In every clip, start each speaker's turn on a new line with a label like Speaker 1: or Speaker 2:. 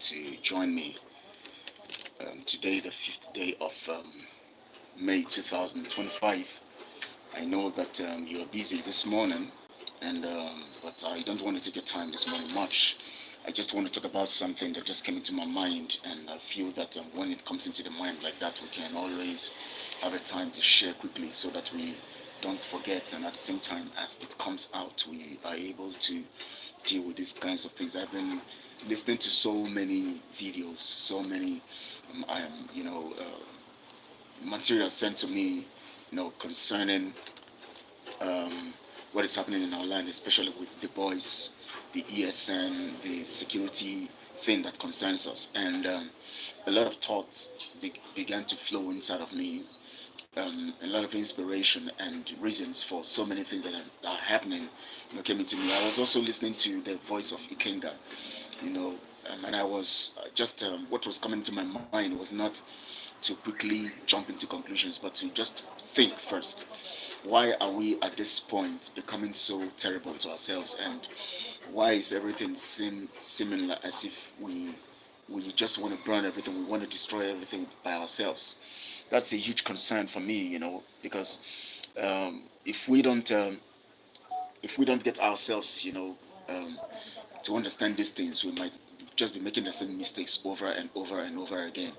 Speaker 1: to join me today, the 5th day of May 2025. I know that you're busy this morning, and but I don't want to take your time this morning much. I just want to talk about something that just came into my mind, and I feel that when it comes into the mind like that, we can always have a time to share quickly so that we don't forget, and at the same time, as it comes out, we are able to deal with these kinds of things. I've been listening to so many videos, so many, I am, material sent to me, concerning um, what is happening in our land, especially with the boys, the ESN, the security thing that concerns us. And a lot of thoughts began to flow inside of me, a lot of inspiration and reasons for so many things that are happening, came into me. I was also listening to the voice of Ikenga, you know, and I was just what was coming to my mind was not to quickly jump into conclusions, but to just think first. Why are we at this point becoming so terrible to ourselves, and why is everything seeming like as if we just want to burn everything, we want to destroy everything by ourselves? That's a huge concern for me, because if we don't get ourselves, to understand these things, we might just be making the same mistakes over and over and over again.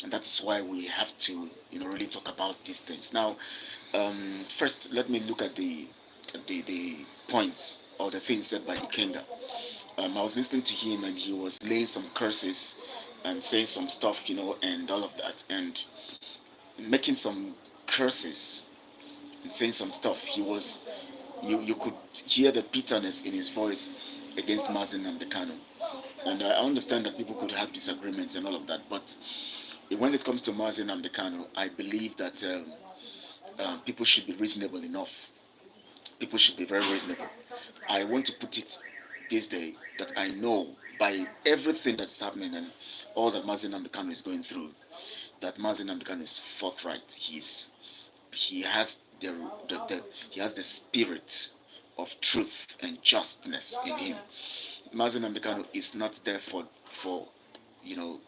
Speaker 1: And that's why we have to, really talk about these things. Now, first, let me look at the points or the things said by Ikenga. I was listening to him, and he was laying some curses and saying some stuff, and all of that, and making some curses and saying some stuff. You could hear the bitterness in his voice against Mazi Nnamdi Kanu. And I understand that people could have disagreements and all of that, but when it comes to Mazi Nnamdi Kanu, I believe that people should be reasonable enough. People should be very reasonable. I want to put it this day that I know by everything that's happening and all that Mazi Nnamdi Kanu is going through, that Mazi Nnamdi Kanu is forthright. He has he has the spirit of truth and justness in him. Mazi Nnamdi Kanu is not there for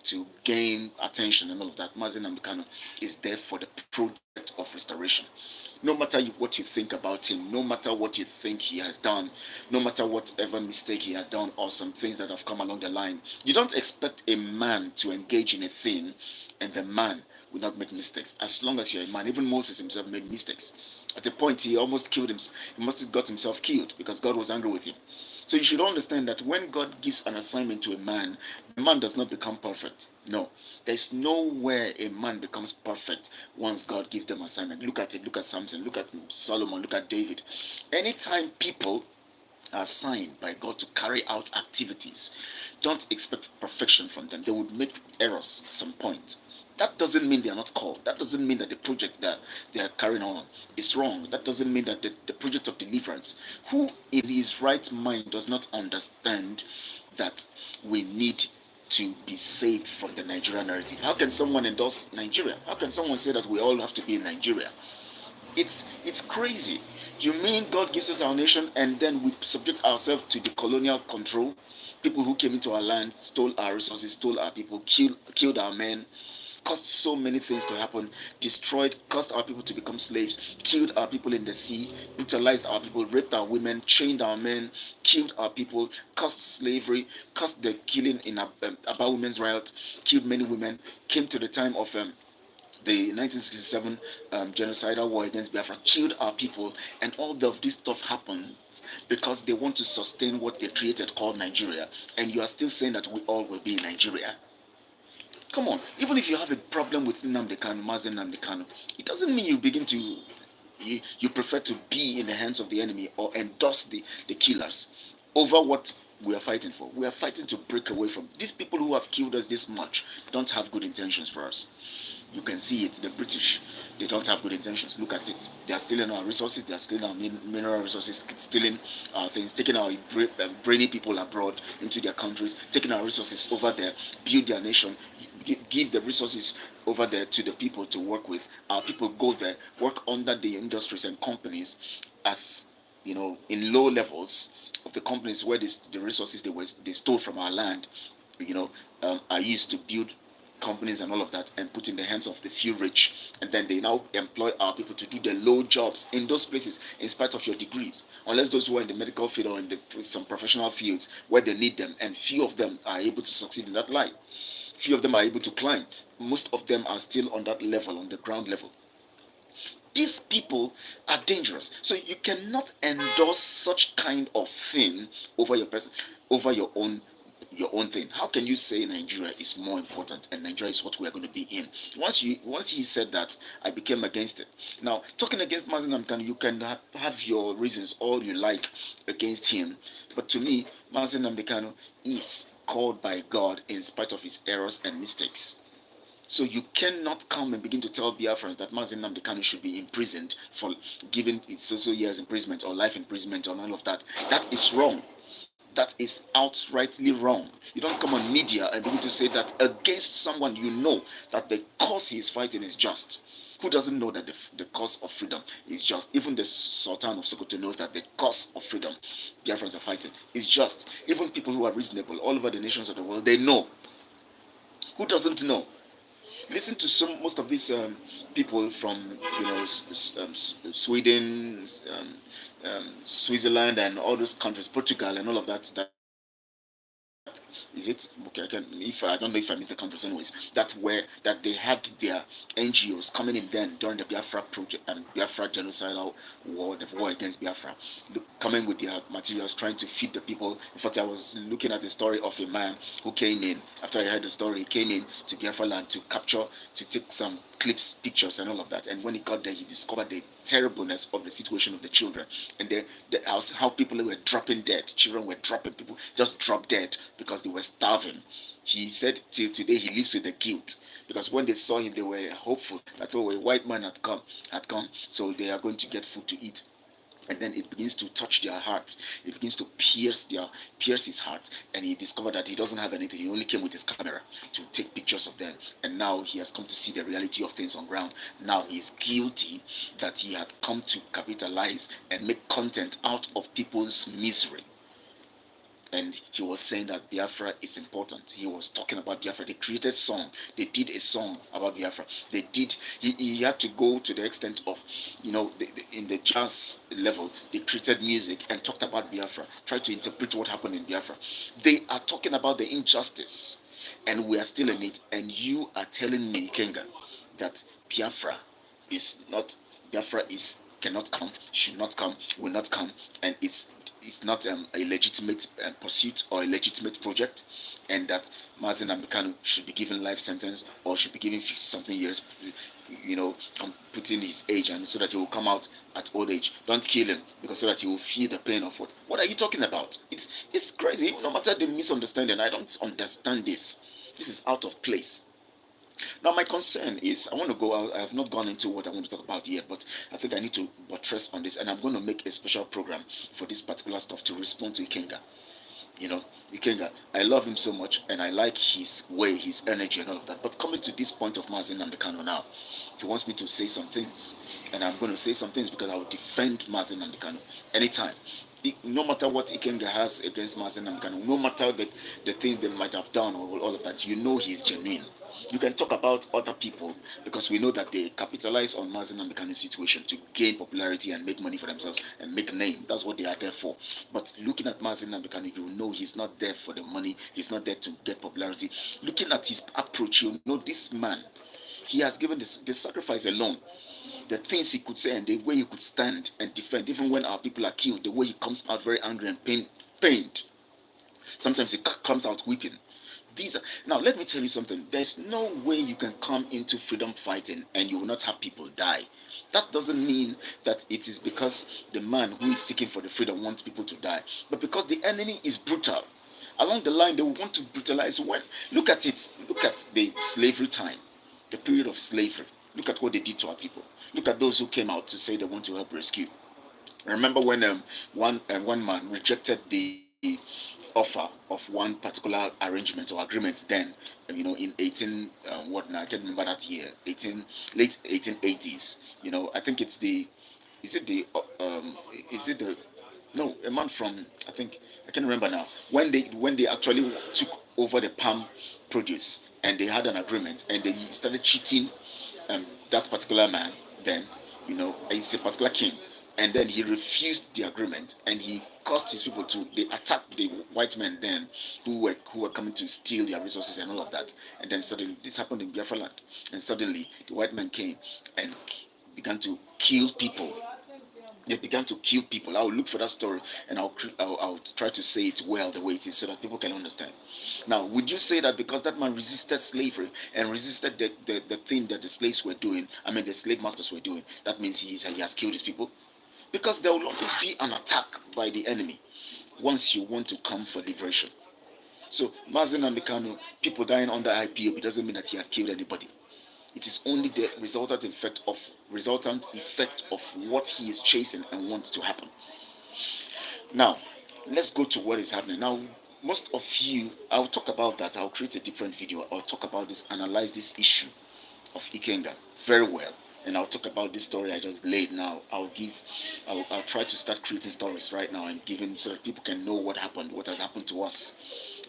Speaker 1: to gain attention and all of that. Mazi Nnamdi Kanu is there for the project of restoration. No matter what you think about him, no matter what you think he has done, no matter whatever mistake he had done or some things that have come along the line, you don't expect a man to engage in a thing and the man will not make mistakes. As long as you're a man, even Moses himself made mistakes. At a point, he almost killed himself. He must have got himself killed because God was angry with him. So you should understand that when God gives an assignment to a man, the man does not become perfect. No, there's nowhere a man becomes perfect once God gives them assignment. Look at it. Look at Samson. Look at Solomon. Look at David. Anytime people are assigned by God to carry out activities, don't expect perfection from them. They would make errors at some point. That doesn't mean they are not called. That doesn't mean that the project that they are carrying on is wrong. That doesn't mean that the project of deliverance, who in his right mind does not understand that we need to be saved from the Nigeria narrative? How can someone endorse Nigeria? How can someone say that we all have to be in Nigeria? It's crazy. You mean God gives us our nation and then we subject ourselves to the colonial control? People who came into our land, stole our resources, stole our people, killed our men, caused so many things to happen, destroyed, caused our people to become slaves, killed our people in the sea, brutalized our people, raped our women, chained our men, killed our people, caused slavery, caused the killing in about women's rights, killed many women, came to the time of the 1967 genocidal war against Biafra, killed our people, and all of this stuff happens because they want to sustain what they created called Nigeria, and you are still saying that we all will be in Nigeria. Come on, even if you have a problem with Nnamdi Kanu, Mazi Nnamdi Kanu, it doesn't mean you begin to you prefer to be in the hands of the enemy or endorse the killers over what we are fighting for. We are fighting to break away from these people who have killed us this much. Don't have good intentions for us. You can see it. The British, they don't have good intentions. Look at it. They are stealing our resources. They are stealing our mineral resources. Stealing our things. Taking our brainy people abroad into their countries. Taking our resources over there. Build their nation. Give the resources over there to the people to work with. Our people go there, work under the industries and companies as in low levels of the companies where the resources they stole from our land, you know, are used to build companies and all of that and put in the hands of the few rich, and then they now employ our people to do the low jobs in those places in spite of your degrees, unless those who are in the medical field or in some professional fields where they need them, and few of them are able to succeed in that line. Few of them are able to climb. Most of them are still on that level, on the ground level. These people are dangerous. So you cannot endorse such kind of thing over your person, over your own thing. How can you say Nigeria is more important and Nigeria is what we are going to be in? Once he said that, I became against it. Now, talking against Mazi Nnamdi Kanu, you can have your reasons all you like against him, but to me, Mazi Nnamdi Kanu is called by God in spite of his errors and mistakes. So you cannot come and begin to tell Biafrans that Mazi Nnamdi Kanu should be imprisoned for giving it so years imprisonment or life imprisonment or all of that. That is wrong. That is outrightly wrong. You don't come on media and begin to say that against someone you know that the cause he is fighting is just. Who doesn't know that the cause of freedom is just? Even the Sultan of Sokoto knows that the cause of freedom Biafrans are fighting is just. Even people who are reasonable all over the nations of the world, they know. Who doesn't know? Listen to most of these people from Sweden, Switzerland, and all those countries, Portugal, and all of that. That is it. Okay, if I don't know if I missed the countries, anyways. That they had their NGOs coming in then during the Biafra project and Biafra genocidal war, the war against Biafra, coming with their materials, trying to feed the people. In fact, I was looking at the story of a man who came in after I heard the story. He came in to Biafra land to capture, to take some clips, pictures, and all of that. And when he got there, he discovered the terribleness of the situation of the children and how people were dropping dead. Children were dropping, people just dropped dead because they were starving. He said till today he lives with the guilt because when they saw him, they were hopeful that a white man had come, so they are going to get food to eat, and then it begins to touch their hearts. It begins to pierce his heart, and he discovered that he doesn't have anything. He only came with his camera to take pictures of them, and now he has come to see the reality of things on ground. Now he is guilty that he had come to capitalize and make content out of people's misery. And he was saying that Biafra is important. He was talking about Biafra. They created song. They did a song about Biafra. They did. He had to go to the extent of, in the jazz level, they created music and talked about Biafra. Tried to interpret what happened in Biafra. They are talking about the injustice, and we are still in it. And you are telling me, Kenga, that Biafra is cannot come, should not come, will not come, and it's not a legitimate pursuit or a legitimate project, and that Mazi Nnamdi Kanu should be given life sentence or should be given 50 something years, putting his age, and so that he will come out at old age. Don't kill him because so that he will feel the pain of what are you talking about? It's crazy. No matter the misunderstanding, I don't understand this. This is out of place. Now, my concern is I want to go out. I have not gone into what I want to talk about yet, but I think I need to buttress on this, and I'm going to make a special program for this particular stuff to respond to Ikenga. Ikenga, I love him so much, and I like his way, his energy, and all of that. But coming to this point of Mazi Nnamdi Kanu now, he wants me to say some things, and I'm going to say some things because I will defend Mazi Nnamdi Kanu anytime. No matter what Ikenga has against Mazi Nnamdi Kanu, no matter the things they might have done or all of that, he's genuine. You can talk about other people because we know that they capitalize on Mazi Nnamdi Kanu's situation to gain popularity and make money for themselves and make a name. That's what they are there for. But looking at Mazi Nnamdi Kanu, you know he's not there for the money. He's not there to get popularity. Looking at his approach, you know this man, he has given the sacrifice alone. The things he could say and the way he could stand and defend, even when our people are killed, the way he comes out very angry and pained. Sometimes he comes out weeping. Now let me tell you something. There's no way you can come into freedom fighting and you will not have people die. That doesn't mean that it is because the man who is seeking for the freedom wants people to die, but because the enemy is brutal. Along the line, they will want to brutalize. Look at it. Look at the slavery time, the period of slavery. Look at what they did to our people. Look at those who came out to say they want to help rescue. I remember when one man rejected the offer of one particular arrangement or agreement then, in 18 what now I can't remember that year, 18 late 1880s. I think it's the is it the No, a man from, I think, I can't remember now. When they actually took over the palm produce, and they had an agreement, and they started cheating that particular man. Then, it's a particular king, and then he refused the agreement, and he caused his people to, they attacked the white men then, who were coming to steal their resources and all of that. And then suddenly this happened in Biafra land, and suddenly the white men came and began to kill people. They began to kill people. I'll look for that story, and I'll try to say it well the way it is, so that people can understand. Now, would you say that because that man resisted slavery and resisted the thing that the slaves were doing, I mean the slave masters were doing, that means he has killed his people? Because there will always be an attack by the enemy once you want to come for liberation. So Mazi Nnamdi Kanu, people dying under IPOB doesn't mean that he had killed anybody. It is only the resultant effect of what he is chasing and wants to happen. Now, let's go to what is happening. Now, most of you, I'll talk about that. I'll create a different video. I'll talk about this, analyze this issue of Ikenga very well. And I'll talk about this story I just laid now. I'll try to start creating stories right now and giving, so that people can know what happened, what has happened to us,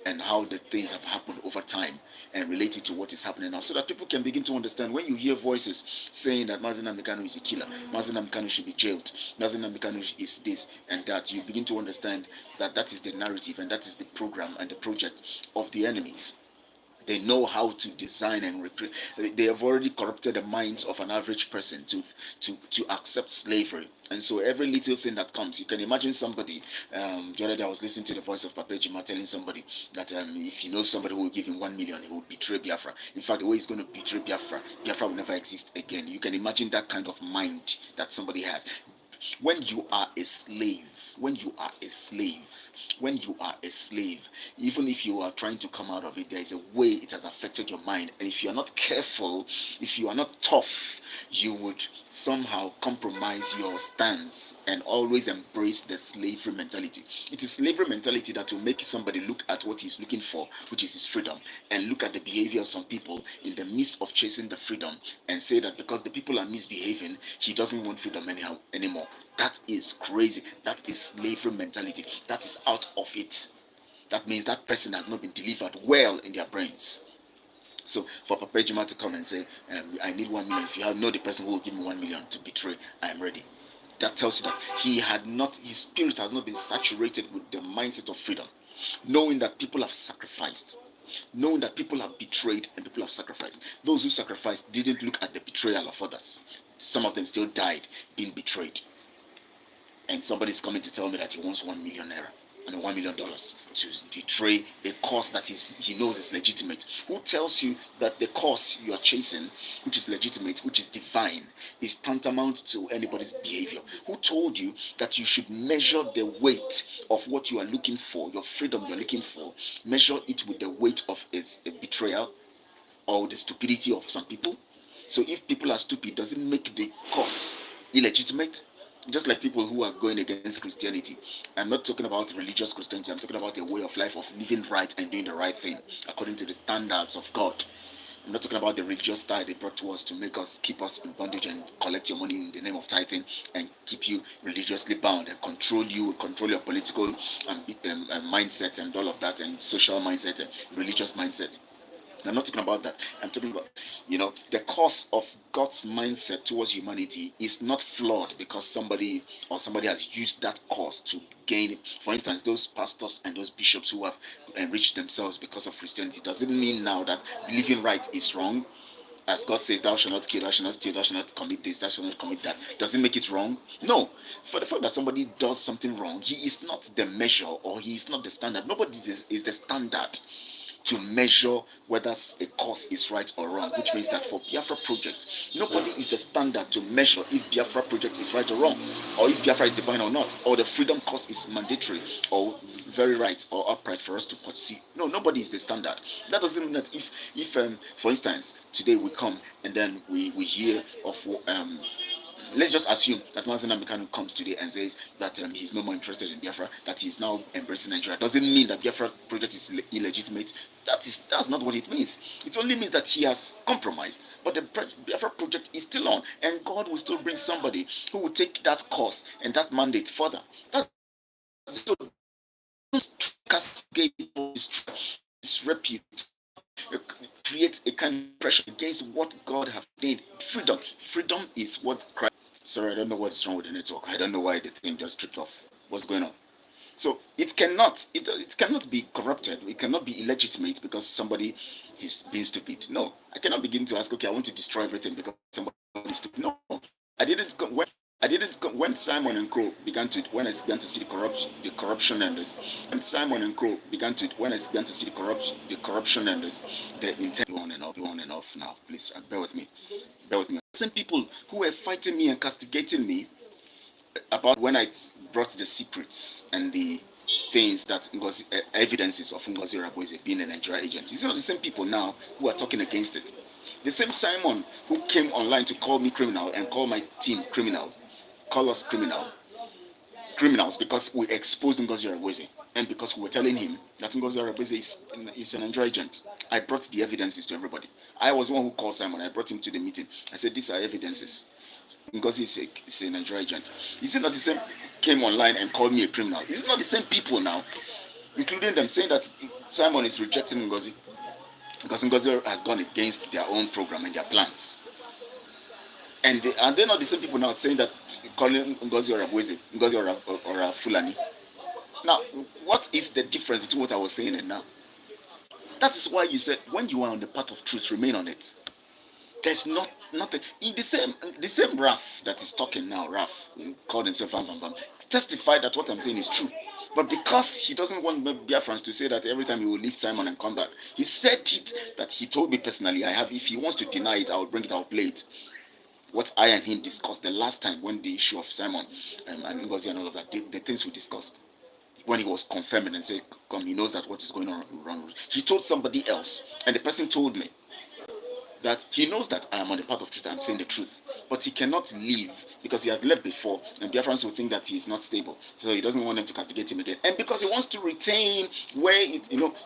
Speaker 1: and how the things have happened over time, and related to what is happening now, so that people can begin to understand. When you hear voices saying that Mazi Nnamdi Kanu is a killer, Mazi Nnamdi Kanu should be jailed, Mazi Nnamdi Kanu is this and that, you begin to understand that that is the narrative, and that is the program and the project of the enemies. They know how to design and recreate. They have already corrupted the minds of an average person to accept slavery. And so every little thing that comes, you can imagine somebody. The other day I was listening to the voice of Papa Jima telling somebody that if he knows somebody who will give him 1 million, he will betray Biafra. In fact, the way he's going to betray Biafra, Biafra will never exist again. You can imagine that kind of mind that somebody has. When you are a slave, when you are a slave, when you are a slave, even if you are trying to come out of it, there is a way it has affected your mind. And if you are not careful, if you are not tough, you would somehow compromise your stance and always embrace the slavery mentality. It is slavery mentality that will make somebody look at what he's looking for, which is his freedom, and look at the behavior of some people in the midst of chasing the freedom, and say that because the people are misbehaving, he doesn't want freedom anyhow anymore. That is crazy. That is slavery mentality. That is out of it. That means that person has not been delivered well in their brains. So for Papa Jima to come and say, I need 1 million. If you know the person who will give me 1 million to betray, I am ready. That tells you that his spirit has not been saturated with the mindset of freedom. Knowing that people have sacrificed. Knowing that people have betrayed and people have sacrificed. Those who sacrificed didn't look at the betrayal of others. Some of them still died being betrayed. And somebody's coming to tell me that he wants 1 million naira and $1 million to betray a cause that he knows is legitimate. Who tells you that the cause you are chasing, which is legitimate, which is divine, is tantamount to anybody's behavior? Who told you that you should measure the weight of what you are looking for, your freedom you're looking for, measure it with the weight of a betrayal or the stupidity of some people? So if people are stupid, does it make the cause illegitimate? Just like people who are going against Christianity. I'm not talking about religious Christianity. I'm talking about a way of life of living right and doing the right thing according to the standards of God. I'm not talking about the religious style they brought to us to keep us in bondage and collect your money in the name of tithing and keep you religiously bound and control your political mindset and all of that, and social mindset and religious mindset. I'm not talking about that. I'm talking about, the cause of God's mindset towards humanity is not flawed because somebody has used that cause to gain it. For instance, those pastors and those bishops who have enriched themselves because of Christianity, does it mean now that living right is wrong? As God says, thou shalt not kill, thou shalt not steal, thou shalt not commit this, thou shalt not commit that. Does it make it wrong? No. For the fact that somebody does something wrong, he is not the measure, or he is not the standard. Nobody is the standard to measure whether a cause is right or wrong, which means that for Biafra project, nobody is the standard to measure if Biafra project is right or wrong, or if Biafra is divine or not, or the freedom cause is mandatory or very right or upright for us to pursue. No, nobody is the standard. That doesn't mean that if for instance, today we come and then we hear of let's just assume that Mazi Nnamdi Kanu comes today and says that he's no more interested in Biafra, that he's now embracing Nigeria. Doesn't mean that Biafra project is illegitimate. That's not what it means. It only means that he has compromised. But the Biafra project is still on, and God will still bring somebody who will take that cause and that mandate further. That's So cascade disrepute, create a kind of pressure against what God has made. Freedom is what Christ. Sorry, I don't know what's wrong with the network. I don't know why the thing just tripped off. What's going on? So it cannot be corrupted. It cannot be illegitimate because somebody is being stupid. No, I cannot begin to ask. Okay, I want to destroy everything because somebody is stupid. No, I didn't. When Simon and Co when I began to see the corruption and this, when Simon and Co when I began to see the corruption and this, the intent on and off. Now, please bear with me. Bear with me. Same people who were fighting me and castigating me about when I brought the secrets and the things that evidences of Ngozi Raboise being a Nigerian agent. It's not the same people now who are talking against it. The same Simon who came online to call me criminal and call my team criminal, call us criminals because we exposed Ngozi Raboise and because we were telling him that Ngozi Raboise is an Nigerian agent. I brought the evidences to everybody. I was the one who called Simon. I brought him to the meeting. I said, these are evidences. Ngozi is a Nigerian agent. Is it not the same came online and called me a criminal? Is it not the same people now, including them, saying that Simon is rejecting Ngozi because Ngozi has gone against their own program and their plans? And they're not the same people now saying that calling Ngozi or Raboise, Ngozi or Fulani. Now, what is the difference between what I was saying and now? That is why you said when you are on the path of truth, remain on it. There's nothing. In the same Raf that is talking now, Raf called himself testified that what I'm saying is true. But because he doesn't want Biafrans to say that every time he will leave Simon and come back, he said it that he told me personally. If he wants to deny it, I'll bring it, I'll play it. What I and him discussed the last time when the issue of Simon and Ngozi and all of that, the things we discussed. When he was confirming and said, come, he knows that what is going on wrong. He told somebody else, and the person told me that he knows that I am on the path of truth, I'm saying the truth, but he cannot leave because he had left before, and Biafrans will think that he is not stable, so he doesn't want them to castigate him again, and because he wants to retain where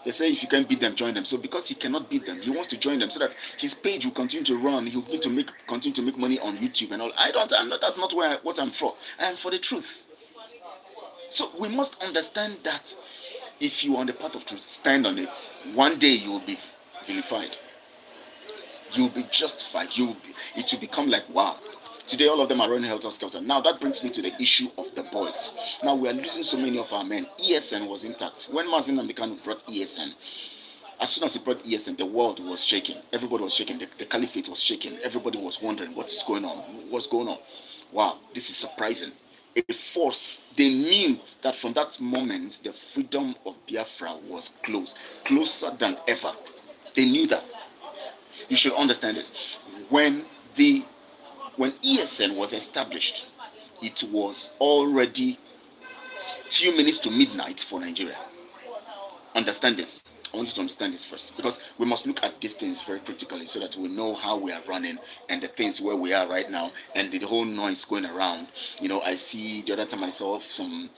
Speaker 1: they say if you can't beat them, join them. So because he cannot beat them, he wants to join them so that his page will continue to run, he'll continue to make money on YouTube and all. That's not what I'm for. I am for the truth. So we must understand that if you are on the path of truth, stand on it. One day you will be vilified. You'll be justified. It will become like, wow. Today, all of them are running helter-skelter. Now, that brings me to the issue of the boys. Now, we are losing so many of our men. ESN was intact. When Mazi Nnamdi Kanu brought ESN, as soon as he brought ESN, the world was shaking. Everybody was shaking. The caliphate was shaking. Everybody was wondering, what is going on? What's going on? Wow, this is surprising. A force. They knew that from that moment, the freedom of Biafra was closer than ever. They knew that. You should understand this. When ESN was established, it was already few minutes to midnight for Nigeria. Understand this. I want you to understand this first, because we must look at these things very critically so that we know how we are running and the things where we are right now and the whole noise going around. I see the other time I saw some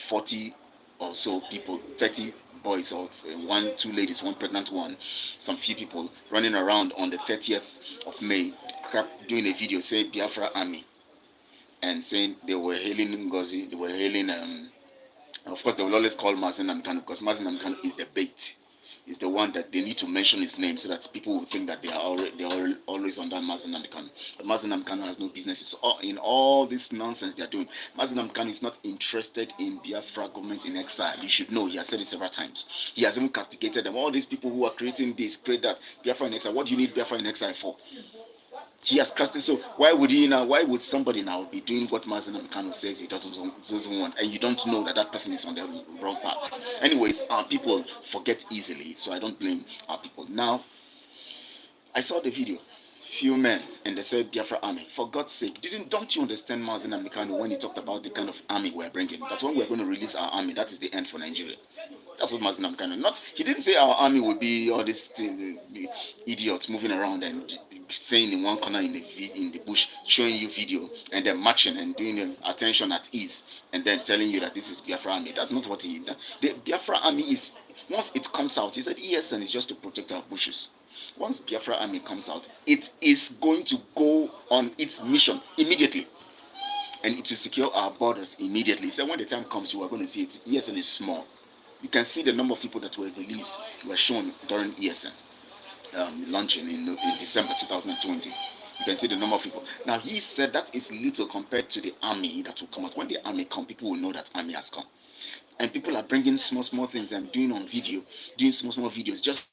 Speaker 1: 40 or so people, 30 boys or two ladies, one pregnant one, some few people running around on the 30th of May doing a video saying Biafra Army and saying they were hailing Ngozi, they were hailing of course they will always call Mazi Nnamdi Kanu because Mazi Nnamdi Kanu is the bait. Is the one that they need to mention his name so that people will think that they are always under Mazi Nnamdi Kanu. But Mazi Nnamdi Kanu has no business in all this nonsense they are doing. Mazi Nnamdi Kanu is not interested in Biafra government in exile. You should know, he has said it several times. He has even castigated them. All these people who are creating this, create that, Biafra in exile. What do you need Biafra in exile for? He has castigated. So why would somebody now be doing what Mazi Nnamdi Kanu says he doesn't want, and you don't know that person is on the wrong path? Anyways, our people forget easily, so I don't blame our people. Now, I saw the video, few men, and they said Biafra army. For God's sake, don't you understand Mazi Nnamdi Kanu when he talked about the kind of army we're bringing? That when we're going to release our army, that is the end for Nigeria. That's what Mazi Nnamdi Kanu. He didn't say our army would be all these idiots moving around and saying in one corner in the bush, showing you video, and then marching and doing attention at ease, and then telling you that this is Biafra army. That's not what the Biafra army is. Once it comes out, he said ESN is just to protect our bushes. Once Biafra army comes out, it is going to go on its mission immediately. and it will secure our borders immediately. So when the time comes, you are going to see it. ESN is small. You can see the number of people that were released, were shown during ESN launching in December 2020. You can see the number of people. Now he said that is little compared to the army that will come out. When the army come, people will know that army has come. And people are bringing small things and doing on video, doing small videos just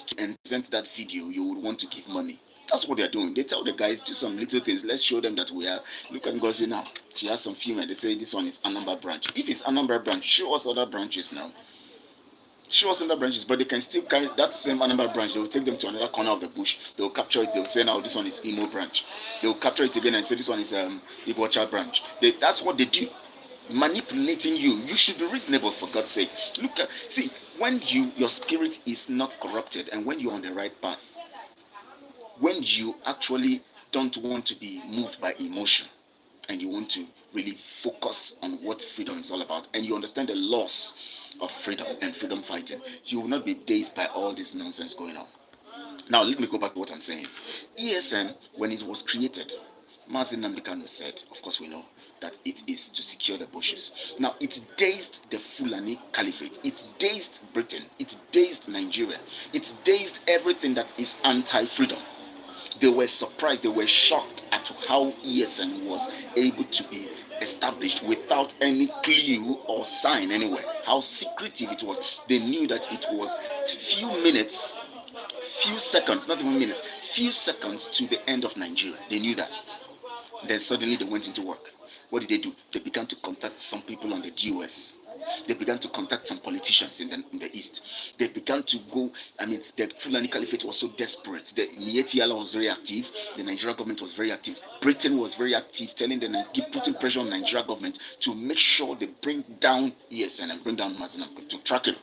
Speaker 1: to and present that video. You would want to give money. That's what they're doing. They tell the guys do some little things. Let's show them that we are. Look at Ngozi now. She has some film and they say this one is Anambra branch. If it's Anambra branch, show us other branches now. Show us other branches, but they can still carry that same Anambra branch. They will take them to another corner of the bush. They will capture it. They will say now this one is Imo branch. They will capture it again and say this one is Iguacha branch. That's what they do. Manipulating you. You should be reasonable, for God's sake. Look at, see, when your spirit is not corrupted and when you're on the right path, when you actually don't want to be moved by emotion and you want to really focus on what freedom is all about and you understand the loss of freedom and freedom fighting, you will not be dazed by all this nonsense going on. Now let me go back to what I'm saying. ESN, when it was created, Mazi Nnamdi Kanu said, of course we know, that it is to secure the bushes. Now, it dazed the Fulani Caliphate. It dazed Britain. It dazed Nigeria. It dazed everything that is anti-freedom. They were surprised. They were shocked at how ESN was able to be established without any clue or sign anywhere. How secretive it was. They knew that it was few minutes, few seconds, not even minutes, few seconds to the end of Nigeria. They knew that. Then suddenly they went into work. What did they do? They began to contact some people on the DOS. They began to contact some politicians in the east. They began to go. I mean, the Fulani Caliphate was so desperate. The Mieti Allah was very active. The Nigeria government was very active. Britain was very active, putting pressure on Nigeria government to make sure they bring down ESN and bring down Mazi Nnamdi to track him.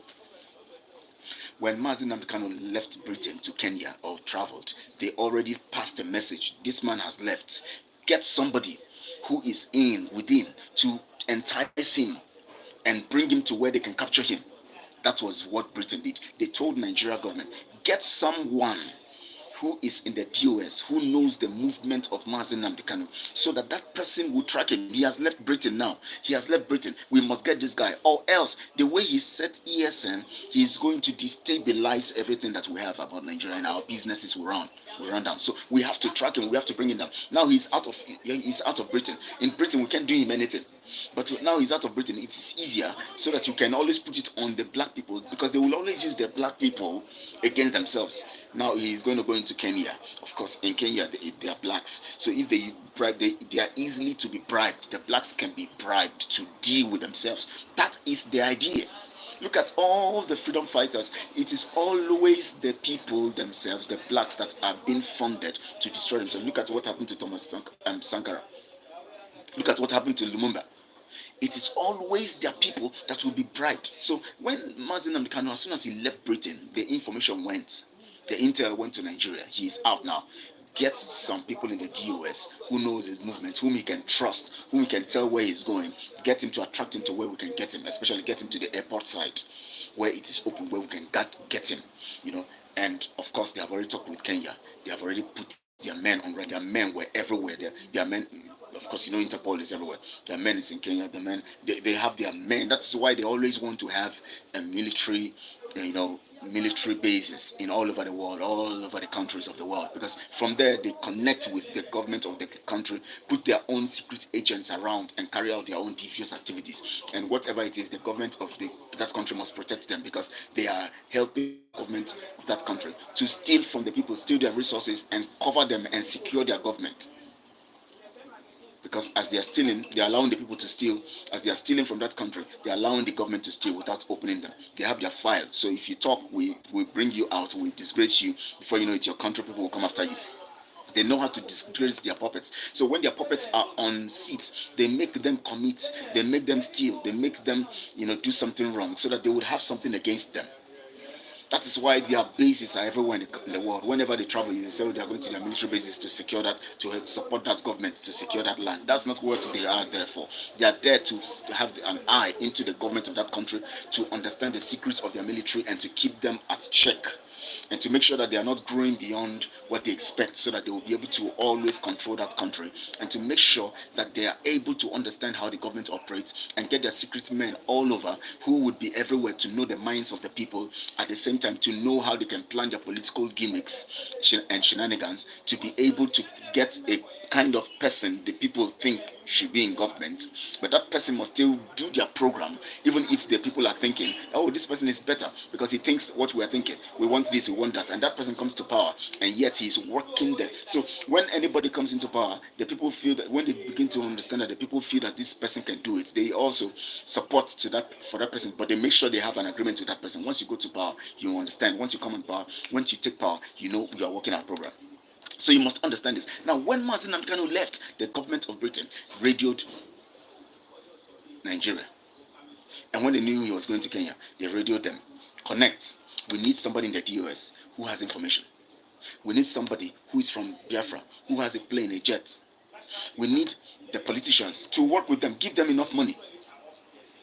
Speaker 1: When Mazi Nnamdi Kanu left Britain to Kenya or traveled, they already passed a message. This man has left. Get somebody who is within to entice him and bring him to where they can capture him. That was what Britain did. They told Nigeria government, get someone who is in the DOS, who knows the movement of Mazi Nnamdi Kanu, so that person will track him. He has left Britain now. He has left Britain. We must get this guy. Or else, the way he set ESN, he is going to destabilize everything that we have about Nigeria, and our businesses will run down. So we have to track him. We have to bring him down. Now he's out of Britain. In Britain, we can't do him anything. But now he's out of Britain. It's easier so that you can always put it on the black people, because they will always use the black people against themselves. Now he's going to go into Kenya. Of course, in Kenya, they are blacks. So if they bribe, they are easily to be bribed. The blacks can be bribed to deal with themselves. That is the idea. Look at all the freedom fighters. It is always the people themselves, the blacks, that are being funded to destroy themselves. Look at what happened to Thomas Sankara. Look at what happened to Lumumba. It is always their people that will be bribed. So when Mazi Nnamdi Kanu, as soon as he left Britain, the information went. The intel went to Nigeria. He is out now. Get some people in the DOS who knows his movement, whom he can trust, whom he can tell where he's going. Get him to attract him to where we can get him, especially get him to the airport side where it is open, where we can get him. And of course, they have already talked with Kenya. They have already put their men on. Their men were everywhere. Their men. Of course, Interpol is everywhere. Their men is in Kenya. The men, they have their men. That's why they always want to have a military, military bases in all over the world, all over the countries of the world. Because from there, they connect with the government of the country, put their own secret agents around, and carry out their own devious activities. And whatever it is, the government of that country must protect them, because they are helping the government of that country to steal from the people, steal their resources, and cover them and secure their government. Because as they are stealing, they are allowing the people to steal. As they are stealing from that country, they are allowing the government to steal without opening them. They have their file. So if you talk, we bring you out, we disgrace you. Before you know it, your country people will come after you. They know how to disgrace their puppets. So when their puppets are on seats, they make them commit, they make them steal, they make them, do something wrong, so that they would have something against them. That is why their bases are everywhere in the world. Whenever they travel, they say they are going to their military bases to secure that, to help support that government, to secure that land. That's not what they are there for. They are there to have an eye into the government of that country, to understand the secrets of their military and to keep them at check, and to make sure that they are not growing beyond what they expect, so that they will be able to always control that country, and to make sure that they are able to understand how the government operates and get their secret men all over who would be everywhere to know the minds of the people, at the same time to know how they can plan their political gimmicks and shenanigans, to be able to get a kind of person the people think should be in government, but that person must still do their program, even if the people are thinking, oh, this person is better because he thinks what we are thinking. We want this, we want that, and that person comes to power, and yet he's working there. So when anybody comes into power, the people feel that when they begin to understand that the people feel that this person can do it, they also support to that for that person, but they make sure they have an agreement with that person. Once you go to power, you understand. Once you come in power, once you take power, you know you are working our program. So you must understand this. Now, when Mazi Nnamdi Kanu left, the government of Britain radioed Nigeria. And when they knew he was going to Kenya, they radioed them. Connect. We need somebody in the DOS who has information. We need somebody who is from Biafra, who has a plane, a jet. We need the politicians to work with them, give them enough money.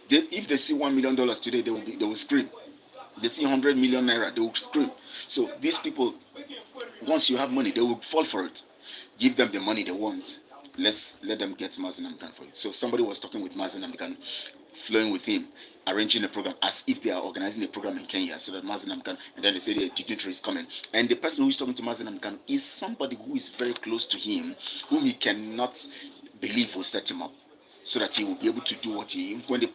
Speaker 1: If they see $1 million today, they will scream. They see 100 million naira, they will scream. So these people, once you have money, they will fall for it. Give them the money they want. Let them get Mazi Nnamdi Kanu for you. So somebody was talking with Mazi Nnamdi Kanu, flowing with him, arranging a program as if they are organizing a program in Kenya, so that Mazi Nnamdi Kanu, and then they say the dignitary is coming. And the person who is talking to Mazi Nnamdi Kanu is somebody who is very close to him, whom he cannot believe will set him up, so that he will be able to do what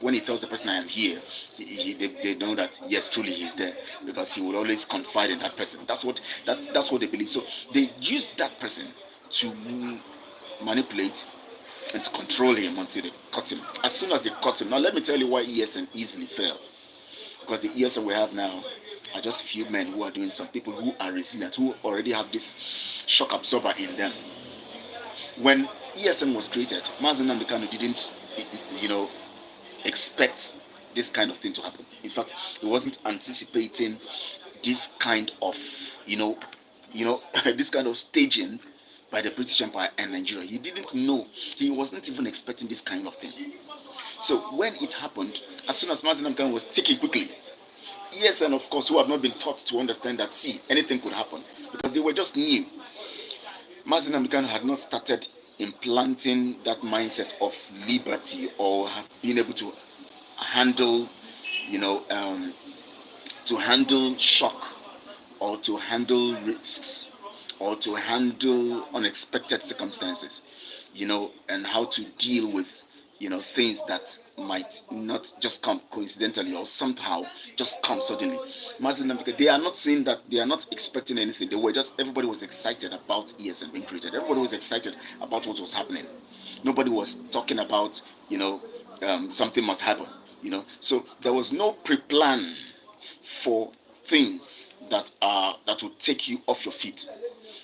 Speaker 1: when he tells the person I am here, they know that yes, truly he is there, because he will always confide in that person. That's what they believe. So they use that person to manipulate and to control him until they cut him. As soon as they cut him, now let me tell you why ESN easily fell. Because the ESN we have now are just few men who are doing some people who are resilient, who already have this shock absorber in them. When ESN was created, Mazi Nnamdi Kanu didn't, expect this kind of thing to happen. In fact, he wasn't anticipating this kind of, this kind of staging by the British Empire and Nigeria. He didn't know. He wasn't even expecting this kind of thing. So when it happened, as soon as Mazi Nnamdi Kanu was taken quickly, ESN, of course, who have not been taught to understand that, see, anything could happen, because they were just new. Mazi Nnamdi Kanu had not started implanting that mindset of liberty, or being able to handle, to handle shock, or to handle risks, or to handle unexpected circumstances, and how to deal with, things that might not just come coincidentally or somehow just come suddenly. Mazi Nnamdi, they are not saying that, they are not expecting anything. They were just, everybody was excited about ESN being created. Everybody was excited about what was happening. Nobody was talking about, something must happen, So there was no pre-plan for things that would take you off your feet.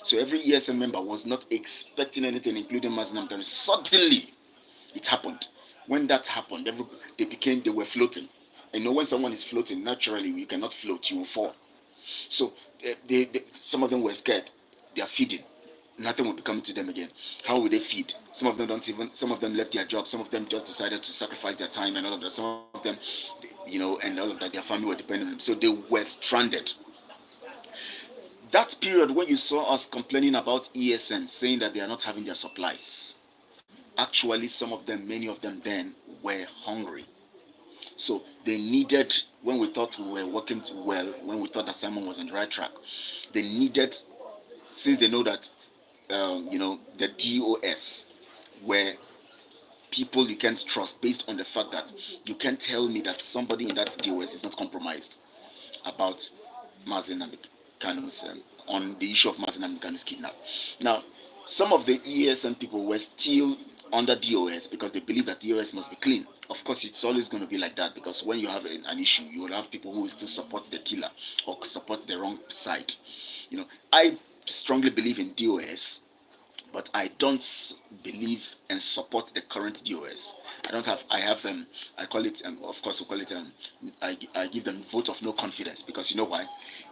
Speaker 1: So every ESN member was not expecting anything, including Mazi Nnamdi Kanu. Suddenly, it happened. When that happened, they were floating. And when someone is floating, naturally you cannot float, you will fall. So some of them were scared. They are feeding. Nothing will be coming to them again. How will they feed? Some of them left their jobs. Some of them just decided to sacrifice their time and all of that. Some of them, and all of that, their family were depending on them. So they were stranded. That period when you saw us complaining about ESN, saying that they are not having their supplies, actually many of them then were hungry. So they needed, when we thought we were working well, when we thought that Simon was on the right track, they needed, since they know that, the DOS were people you can't trust, based on the fact that you can't tell me that somebody in that DOS is not compromised about Mazi Nnamdi Kanu's, on the issue of Mazi Nnamdi Kanu's kidnap. Now, some of the ESN people were still under DOS because they believe that DOS must be clean. Of course, it's always going to be like that, because when you have an issue, you will have people who will still support the killer or support the wrong side. I strongly believe in DOS, but I don't believe and support the current DOS. I call it, of course we call it, I give them vote of no confidence, because you know why?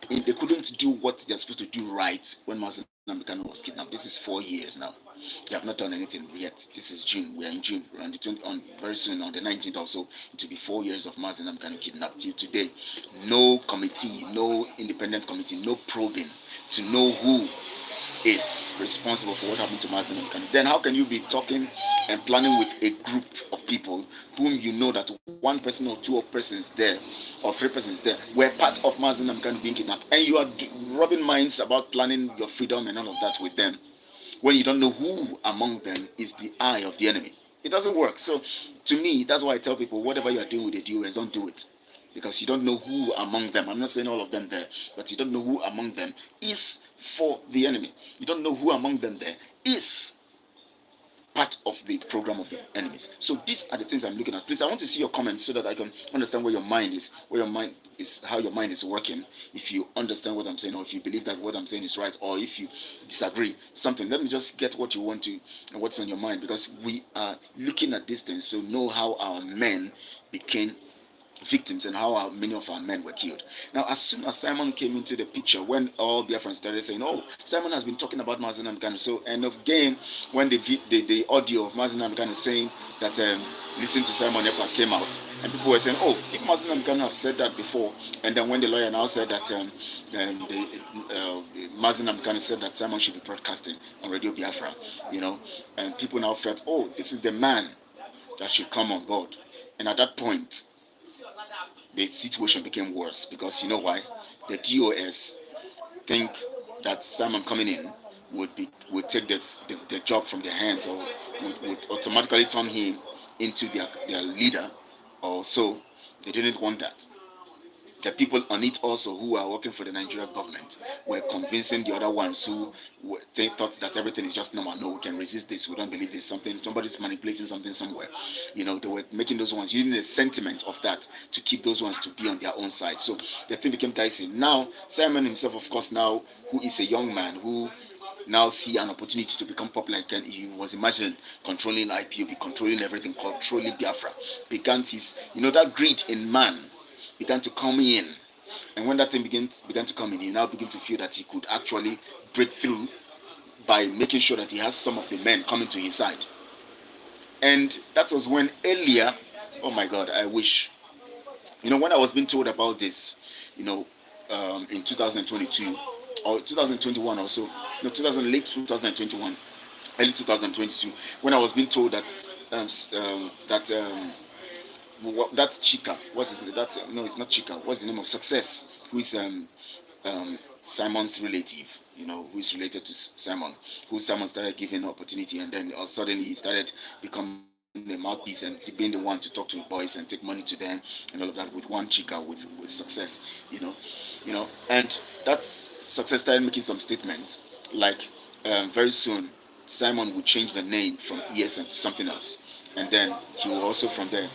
Speaker 1: They couldn't do what they're supposed to do right when Mazi Nnamdi Kanu was kidnapped. This is 4 years now. They have not done anything yet. This is June. We are in June. We're on the 20, on very soon on the 19th or so. It will be 4 years of Mazi Nnamdi Kanu kidnapped till today. No committee, no independent committee, no probing to know who is responsible for what happened to Mazi Nnamdi Kanu. Then how can you be talking and planning with a group of people whom you know that one person or two persons there or three persons there were part of Mazi Nnamdi Kanu being kidnapped, and you are rubbing minds about planning your freedom and all of that with them, when you don't know who among them is the eye of the enemy? It doesn't work. So to me, that's why I tell people, whatever you are doing with the DOS, don't do it, because you don't know who among them, I'm not saying all of them there, but you don't know who among them is for the enemy. You don't know who among them there is part of the program of the enemies. So these are the things I'm looking at. Please, I want to see your comments so that I can understand where your mind is, how your mind is working. If you understand what I'm saying, or if you believe that what I'm saying is right, or if you disagree, something. Let me just get what you want to and what's on your mind, because we are looking at these things. So know how our men became victims and how many of our men were killed. Now, as soon as Simon came into the picture, when all Biafrans started saying, "Oh, Simon has been talking about Mazi Nnamdi Kanu," so and again, when the audio of Mazi Nnamdi Kanu saying that listen to Simon Ekpa came out, and people were saying, "Oh, if Mazi Nnamdi Kanu have said that before," and then when the lawyer now said that Mazi Nnamdi Kanu said that Simon should be broadcasting on Radio Biafra, and people now felt, "Oh, this is the man that should come on board," and at that point, the situation became worse, because you know why? The DOS think that Simon coming in would take the job from their hands, or would automatically turn him into their leader, or so. They didn't want that. The people on it also, who are working for the Nigerian government, were convincing the other ones who they thought that everything is just normal. No, we can resist this. We don't believe there's somebody's manipulating something somewhere. They were making those ones, using the sentiment of that to keep those ones to be on their own side. So the thing became dicey. Now, Simon himself, of course, now, who is a young man who now see an opportunity to become popular, and he was imagining controlling IPOB, controlling everything, controlling Biafra, began his, that greed in man began to come in. And when that thing began to come in, he now began to feel that he could actually break through by making sure that he has some of the men coming to his side. And that was when earlier, oh my God, I wish, when I was being told about this, in 2022 or 2021 or so, late 2021, early 2022, when I was being told that that Chika, what's his name? No, it's not Chika. What's the name of Success? Who is Simon's relative? Who is related to Simon? Who Simon started giving opportunity, and then all suddenly he started becoming the mouthpiece and being the one to talk to the boys and take money to them and all of that, with one Chika, with Success. And that Success started making some statements like very soon Simon would change the name from ESN to something else, and then he will also from there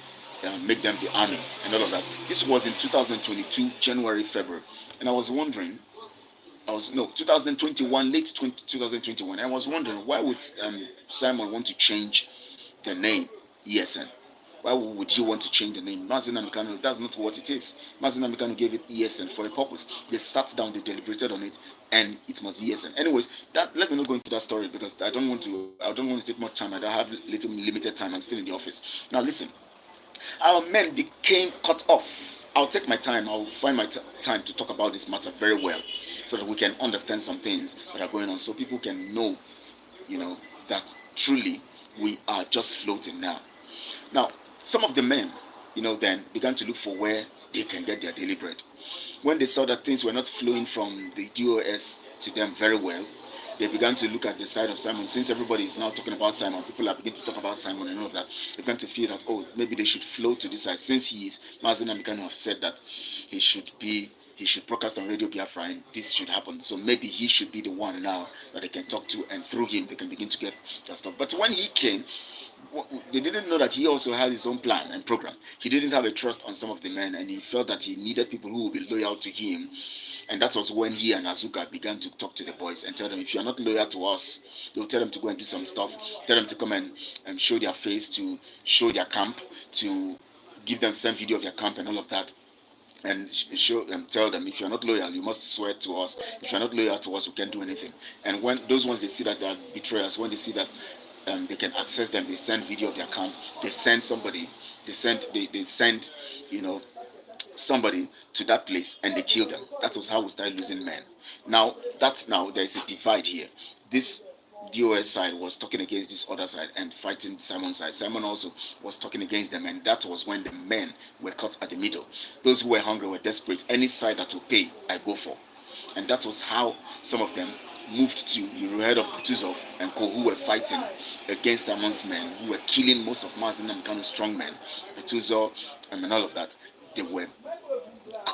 Speaker 1: make them the army and all of that. This was in 2022, January, February. And I was wondering, 2021, late 2021. I was wondering, why would Simon want to change the name ESN? Why would you want to change the name? Mazi Nnamdi Kanu, that's not what it is. Mazi Nnamdi Kanu gave it ESN for a purpose. They sat down, they deliberated on it, and it must be ESN. Anyways, let me not go into that story, because I don't want to take more time. I don't have limited time. I'm still in the office. Now listen. Our men became cut off. I'll take my time. I'll find my time to talk about this matter very well, so that we can understand some things that are going on, so people can know, that truly we are just floating now. Now, some of the men, then began to look for where they can get their daily bread. When they saw that things were not flowing from the DOS to them very well, they began to look at the side of Simon. Since everybody is now talking about Simon, people are beginning to talk about Simon and all of that. They began to feel that, oh, maybe they should flow to this side. Since Mazi Nnamdi Kanu have said that he should broadcast on Radio Biafra, and this should happen. So maybe he should be the one now that they can talk to, and through him they can begin to get that stuff. But when he came, they didn't know that he also had his own plan and program. He didn't have a trust on some of the men, and he felt that he needed people who would be loyal to him And that was when he and Azuka began to talk to the boys and tell them, if you are not loyal to us, they'll tell them to go and do some stuff, tell them to come and show their face, to show their camp, to give them some video of their camp and all of that. And show them, tell them, if you're not loyal, you must swear to us. If you're not loyal to us, you can't do anything. And when those ones, they see that they are betrayers, when they see that they can access them, they send video of their camp, they send somebody, they send, you know, somebody to that place and they kill them. That was how we started losing men. Now there is a divide here. This DOS side was talking against this other side and fighting Simon's side. Simon also was talking against them, and that was when the men were caught at the middle. Those who were hungry were desperate. Any side that will pay, I go for. And that was how some of them moved to, you heard of Putuzo and Co, who were fighting against Simon's men, who were killing most of Mazi Nnamdi Kanu's strong men, Putuzo and all of that. They were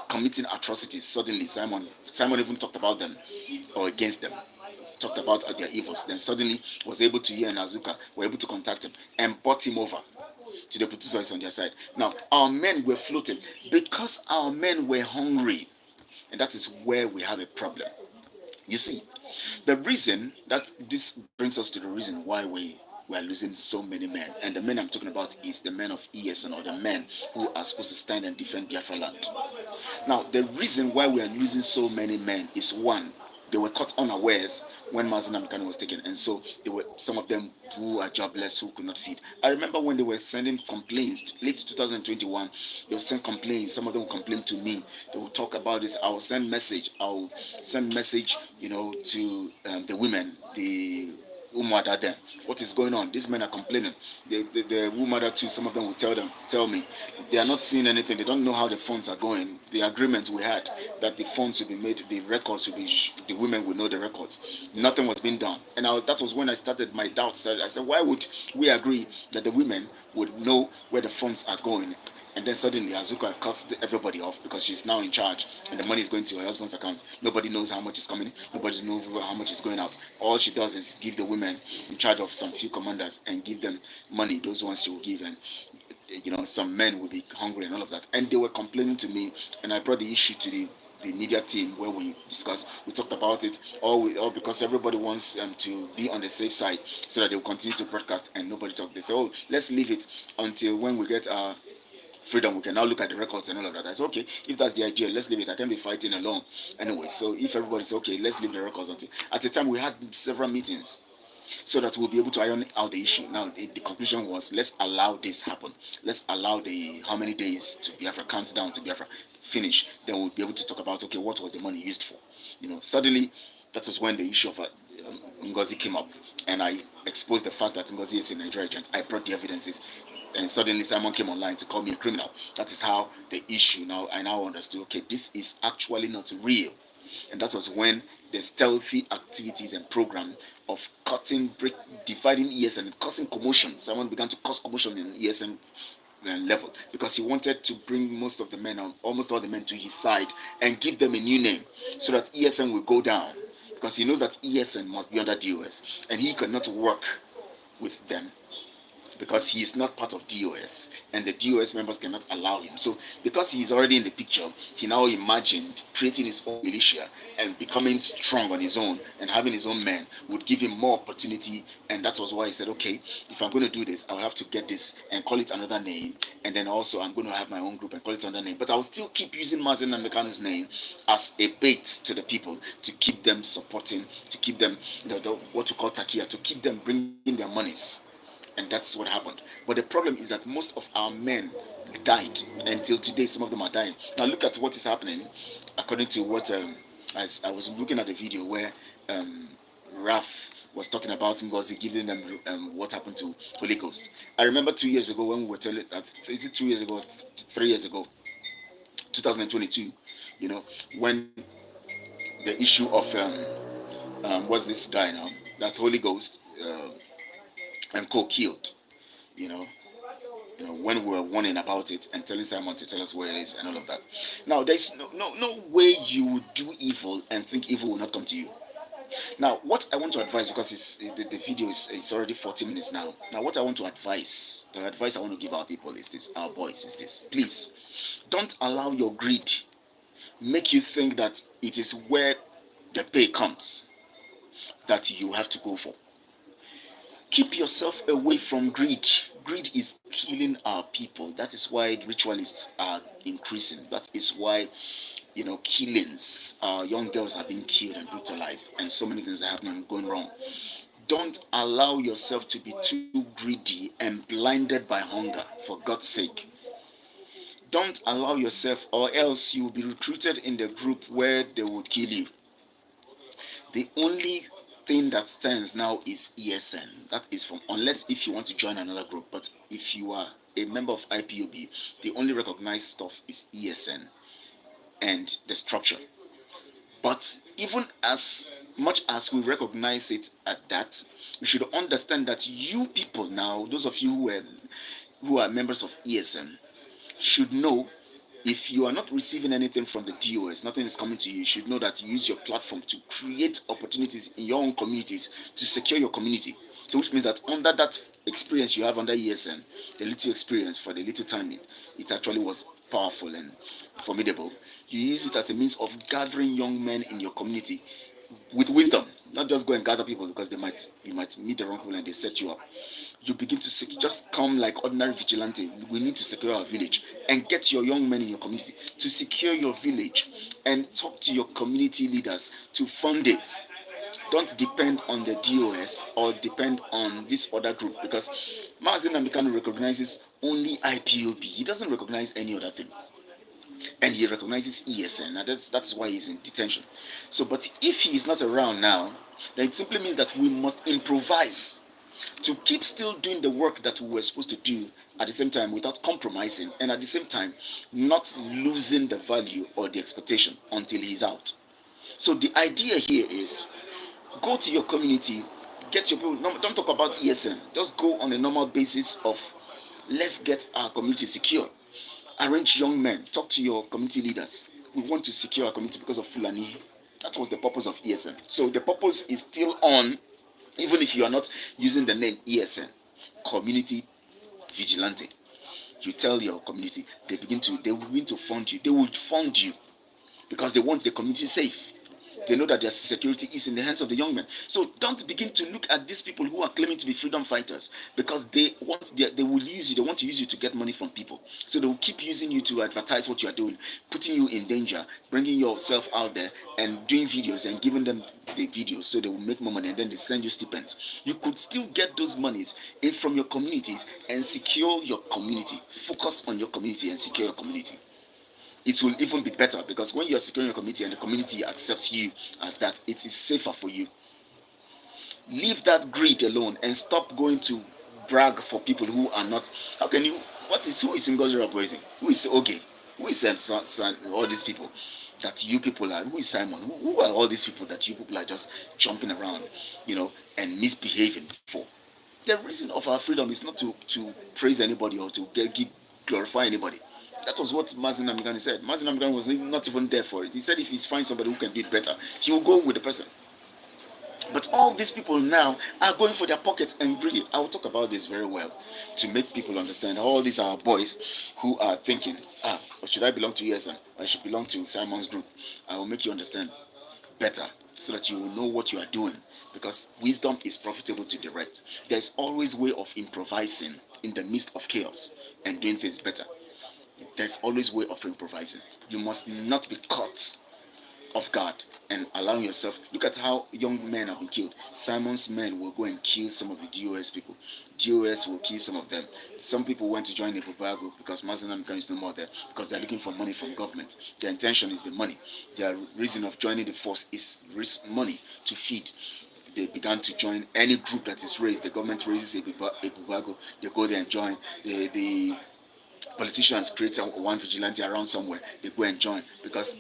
Speaker 1: committing atrocities. Suddenly Simon even talked about them or against them, talked about their evils. Then suddenly was able to hear, and Azuka were able to contact him and brought him over to the Putuzois on their side. Now our men were floating because our men were hungry, and that is where we have a problem. You see, the reason that this brings us to the reason why we are losing so many men, and the men I'm talking about is the men of ESN, or the men who are supposed to stand and defend Biafra land. Now, the reason why we are losing so many men is, one, they were caught unawares when Mazi Nnamdi Kanu was taken, and so there were some of them who are jobless, who could not feed. I remember when they were sending complaints, late 2021, they would send complaints. Some of them would complain to me. They would talk about this. I'll send message, you know, to the women, the Umada then. What is going on? These men are complaining. The Umada too, some of them will tell me, they are not seeing anything. They don't know how the funds are going. The agreement we had that the funds will be made, the records will be, the women will know the records. Nothing was being done. And that was when I started my doubts. I said, why would we agree that the women would know where the funds are going? And then suddenly Azuka cuts everybody off because she's now in charge and the money is going to her husband's account. Nobody knows how much is coming. Nobody knows how much is going out. All she does is give the women in charge of some few commanders and give them money. Those ones she will give, and you know, some men will be hungry and all of that. And they were complaining to me, and I brought the issue to the media team where we discussed. We talked about it all because everybody wants to be on the safe side so that they will continue to broadcast and nobody talk. They say, oh, let's leave it until when we get our freedom, we can now look at the records and all of that. I said, okay, if that's the idea, let's leave it. I can't be fighting alone anyway. So if everybody says, okay, let's leave the records until, at the time we had several meetings so that we'll be able to iron out the issue. Now the conclusion was, let's allow this happen. Let's allow the how many days to Biafra, count down to Biafra finish. Then we'll be able to talk about, okay, what was the money used for? You know, suddenly that was when the issue of Ngozi came up, and I exposed the fact that Ngozi is a Nigerian agent. I brought the evidences, and suddenly Simon came online to call me a criminal. That is how the issue, I now understood, okay, this is actually not real. And that was when the stealthy activities and program of dividing ESN and causing commotion. Someone began to cause commotion in ESN level because he wanted to bring most of the men, almost all the men, to his side and give them a new name so that ESN will go down, because he knows that ESN must be under DOS and he cannot work with them because he is not part of DOS and the DOS members cannot allow him. So because he is already in the picture, he now imagined creating his own militia and becoming strong on his own and having his own men would give him more opportunity. And that was why he said, okay, if I'm going to do this, I will have to get this and call it another name. And then also I'm going to have my own group and call it another name. But I'll still keep using Mazi Nnamdi Kanu's name as a bait to the people to keep them supporting, to keep them, what we call takia, to keep them bringing their monies. And that's what happened. But the problem is that most of our men died. Until today, some of them are dying. Now look at what is happening according to what as I was looking at the video where Raf was talking about Ngozi giving them what happened to Holy Ghost. I remember 2 years ago when we were telling, is it 2 years ago, 3 years ago, 2022, you know, when the issue of what's this guy now, that Holy Ghost and Co killed, you know, when we were warning about it and telling Simon to tell us where it is and all of that. Now there's no way you would do evil and think evil will not come to you. Now what I want to advise, because the video is already 40 minutes now. Now what I want to advise, the advice I want to give our people is this, our boys is this: please don't allow your greed make you think that it is where the pay comes that you have to go for. Keep yourself away from greed. Greed is killing our people. That is why ritualists are increasing. That is why, killings, young girls are being killed and brutalized, and so many things are happening and going wrong. Don't allow yourself to be too greedy and blinded by hunger, for God's sake. Don't allow yourself, or else you will be recruited in the group where they will kill you. The only thing that stands now is ESN. That is from, unless if you want to join another group, but if you are a member of IPOB, the only recognized stuff is ESN and the structure. But even as much as we recognize it at that, we should understand that you people now, those of you who are members of ESN, should know, if you are not receiving anything from the DOS, nothing is coming to you, you should know that you use your platform to create opportunities in your own communities to secure your community. So which means that under that experience you have under ESN, the little experience for the little time it actually was powerful and formidable, you use it as a means of gathering young men in your community with wisdom. Not just go and gather people because you might meet the wrong people and they set you up. You begin to just come like ordinary vigilante. We need to secure our village, and get your young men in your community to secure your village, and talk to your community leaders to fund it. Don't depend on the DOS or depend on this other group, because Mazi Nnamdi Kanu recognizes only IPOB. He doesn't recognize any other thing, and he recognizes ESN. Now that's why he's in detention. So, but if he is not around now, then it simply means that we must improvise to keep still doing the work that we were supposed to do at the same time, without compromising, and at the same time not losing the value or the expectation until he's out. So the idea here is, go to your community, get your people. Don't talk about ESN. Just go on a normal basis of, let's get our community secure. Arrange young men, talk to your community leaders. We want to secure our community because of Fulani. That was the purpose of ESN. So the purpose is still on, even if you are not using the name ESN, community vigilante. You tell your community, they will begin to fund you. They will fund you because they want the community safe. They know that their security is in the hands of the young men. So don't begin to look at these people who are claiming to be freedom fighters, because they will use you. They want to use you to get money from people. So they will keep using you to advertise what you are doing, putting you in danger, bringing yourself out there and doing videos and giving them the videos so they will make more money, and then they send you stipends. You could still get those monies from your communities and secure your community. Focus on your community and secure your community. It will even be better, because when you are securing your community and the community accepts you as that, it is safer for you. Leave that greed alone and stop going to brag for people who are not. How can you? Who is Ngozi Raporizing? Who is Oge? Who is all these people that you people are? Who is Simon? Who are all these people that you people are just jumping around, and misbehaving for? The reason of our freedom is not to praise anybody or to glorify anybody. That was what Mazi Nnamdi Kanu said. Mazi Nnamdi Kanu was not even there for it. He said if he finds somebody who can do it better, he will go with the person. But all these people now are going for their pockets and greedy. I will talk about this very well to make people understand. All these are boys who are thinking, should I belong to ESN? I should belong to Simon's group. I will make you understand better so that you will know what you are doing, because wisdom is profitable to direct. There's always a way of improvising in the midst of chaos and doing things better. There's always a way of improvising. You must not be caught off guard and allowing yourself. Look at how young men have been killed. Simon's men will go and kill some of the DOS people. DOS will kill some of them. Some people went to join the Bubago because Mazi Nnamdi Kanu is no more there, because they're looking for money from government. Their intention is the money. Their reason of joining the force is money to feed. They began to join any group that is raised. The government raises a Bubago. They go there and join. The politicians create one vigilante around somewhere. They go and join because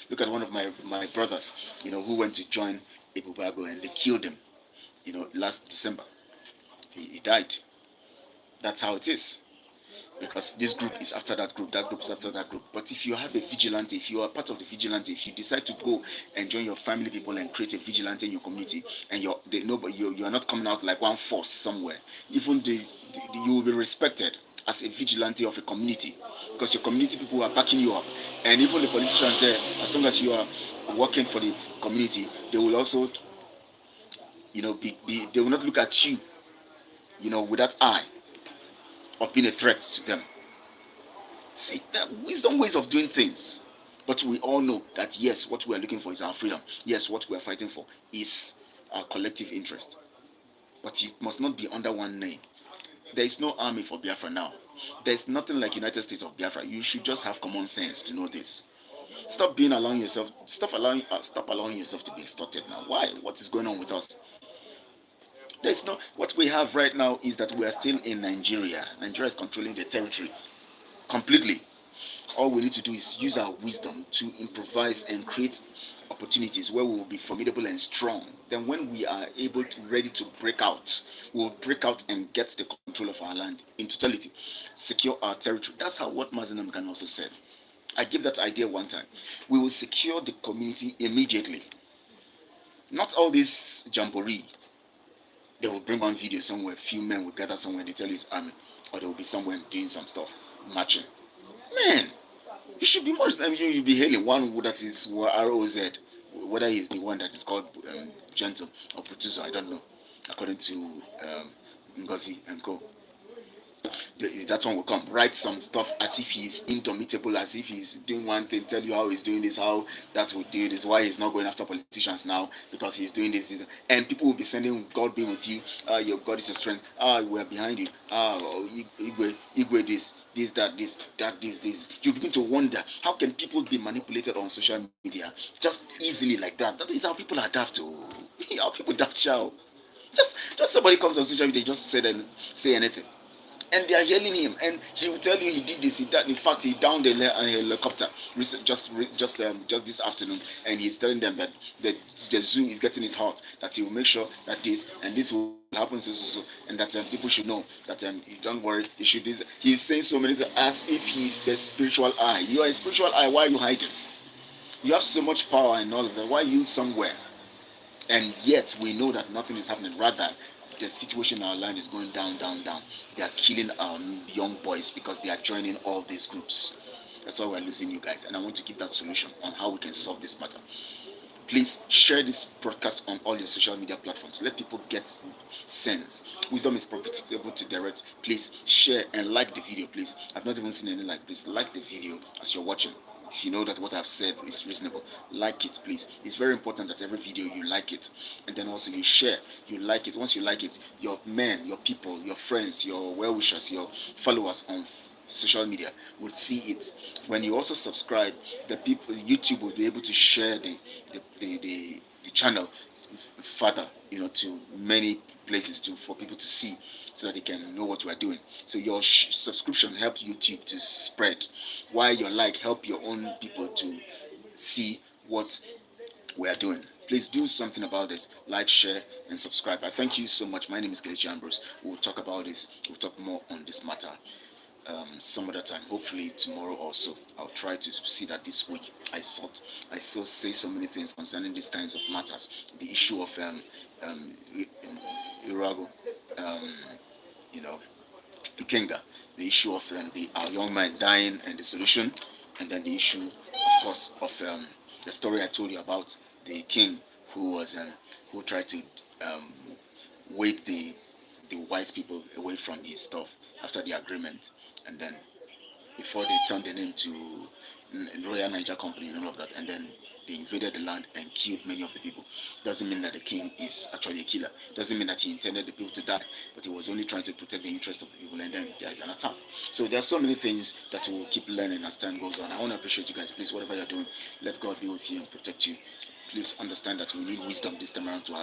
Speaker 1: look at one of my brothers, who went to join Ebubago and they killed him, last December. He died. That's how it is. Because this group is after that group is after that group. But if you have a vigilante, if you are part of the vigilante, if you decide to go and join your family people and create a vigilante in your community, and you are not coming out like one force somewhere, even you will be respected as a vigilante of a community, because your community people are backing you up, and even the politicians there, as long as you are working for the community, they will also, they will not look at you, with that eye of being a threat to them. See, there are wisdom ways of doing things. But we all know that yes, what we are looking for is our freedom. Yes, what we are fighting for is our collective interest. But it must not be under one name. There is no army for Biafra now. There is nothing like United States of Biafra. You should just have common sense to know this. Stop allowing yourself to be extorted now. Why? What is going on with us? There's no What we have right now is that we are still in Nigeria. Nigeria is controlling the territory completely. All we need to do is use our wisdom to improvise and create opportunities where we will be formidable and strong. Then when we are ready to break out, we'll break out and get the control of our land in totality, secure our territory. That's how what Mazi Nnamdi Kanu also said. I gave that idea one time. We will secure the community immediately. Not all this jamboree. They will bring one video somewhere, few men will gather somewhere, they tell you it's army, or they will be somewhere doing some stuff, marching. Man, you should be more. You'll be hailing one that is ROZ, whether he's the one that is called Gentle or Producer, I don't know, according to Ngozi and Co. That one will come, write some stuff as if he's indomitable, as if he's doing one thing, tell you how he's doing this, how that will do this, why he's not going after politicians now, because he's doing this. And people will be sending, God be with you, your God is your strength, we're behind you, Igwe this. You begin to wonder, how can people be manipulated on social media just easily like that? That is how people adapt to. How people adapt, shall. Just somebody comes on social media, just say anything, and they are yelling him, and he will tell you he did this, he that. In fact, he downed a helicopter just this afternoon, and he's telling them that the zoo is getting it hot, that he will make sure that this and this will happen, so, and that people should know that don't worry, they should do this. He's saying so many things as if he's the spiritual eye. You are a spiritual eye. Why are you hiding? You have so much power and all of that. Why are you somewhere? And yet we know that nothing is happening. Rather, the situation in our land is going down. They are killing our young boys because they are joining all these groups. That's why we're losing you guys. And I want to give that solution on how we can solve this matter. Please share this broadcast on all your social media platforms. Let people get sense. Wisdom is profitable to direct. Please share and like the video, please. I've not even seen any like. Please like the video as you're watching. If you know that what I've said is reasonable, like it, please. It's very important that every video you like it, and then also you share. You like it. Once you like it, your men, your people, your friends, your well-wishers, your followers on social media will see it. When you also subscribe, the people YouTube will be able to share the channel further, to many places for people to see, so that they can know what we are doing. So your subscription helps YouTube to spread, while your like help your own people to see what we are doing. Please do something about this. Like, share, and subscribe. I thank you so much. My name is Kelechi Ambrose. We'll talk about this. We'll talk more on this matter some other time, hopefully tomorrow also. I'll try to see that this week I still say so many things concerning these kinds of matters. The issue of Irago, Ikenga, the issue of our young man dying and the solution, and then the issue, of course, of the story I told you about the king who tried to wake the white people away from his stuff after the agreement, and then before they turned the name to Royal Niger Company and all of that, and then they invaded the land and killed many of the people. Doesn't mean that the king is actually a killer. Doesn't mean that he intended the people to die, but he was only trying to protect the interest of the people, and then there is an attack. So there are so many things that we'll keep learning as time goes on. I want to appreciate you guys. Please, whatever you're doing, let God be with you and protect you. Please understand that we need wisdom this time around to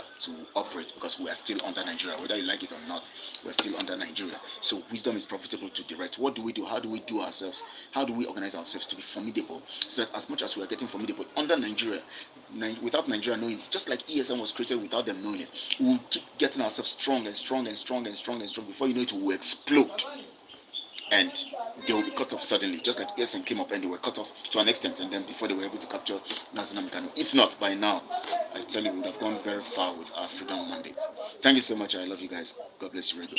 Speaker 1: operate, because we are still under Nigeria. Whether you like it or not, we're still under Nigeria. So wisdom is profitable to direct. What do we do? How do we do ourselves? How do we organize ourselves to be formidable? So that as much as we are getting formidable under Nigeria, without Nigeria knowing it, just like ESM was created without them knowing it, we'll keep getting ourselves strong and strong and strong and strong and strong. Before you know it, we'll explode. And they will be cut off suddenly, just like ESM came up and they were cut off to an extent, and then before they were able to capture Mazi Nnamdi Kanu. If not, by now, I tell you, we would have gone very far with our freedom mandate. Thank you so much. I love you guys. God bless you, Rego.